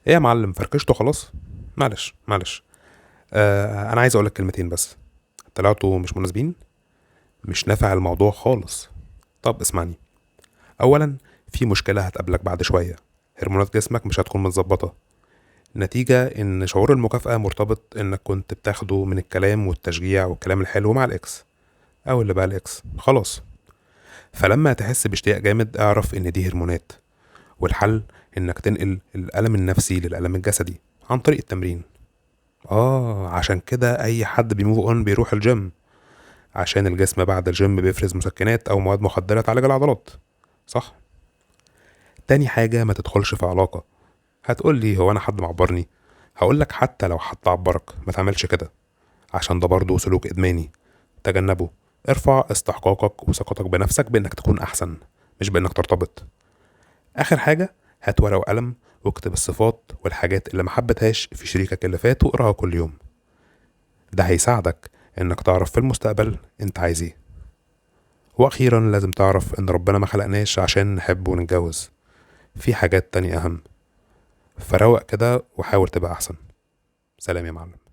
ايه يا معلم، فركشته خلاص؟ معلش معلش. انا عايز اقولك كلمتين بس. طلعتوا مش مناسبين، مش نافع الموضوع خالص. طب اسمعني. اولا، في مشكلة هتقابلك بعد شوية. هرمونات جسمك مش هتكون متظبطة، نتيجة ان شعور المكافأة مرتبط انك كنت بتاخده من الكلام والتشجيع والكلام الحلو مع الاكس، او اللي بقى الاكس خلاص. فلما تحس باشتياق جامد اعرف ان دي هرمونات، والحل انك تنقل الالم النفسي للالم الجسدي عن طريق التمرين. عشان كده اي حد بيموف اون بيروح الجيم، عشان الجسم بعد الجيم بيفرز مسكنات او مواد مخدرة تعالج العضلات. صح. تاني حاجة، ما تدخلش في علاقة. هتقولي هو انا حد معبرني؟ هقولك حتى لو حد عبرك ما تعملش كده، عشان ده برضه سلوك ادماني. تجنبه. ارفع استحقاقك وثقتك بنفسك بانك تكون احسن، مش بانك ترتبط. اخر حاجة، هات ورقة وقلم واكتب الصفات والحاجات اللي ما حبتهاش في شريكك اللي فات واقراها كل يوم. ده هيساعدك انك تعرف في المستقبل انت عايز ايه. واخيرا لازم تعرف ان ربنا ما خلقناش عشان نحب ونتجوز، في حاجات تانية اهم. فروق كده وحاول تبقى احسن. سلام يا معلم.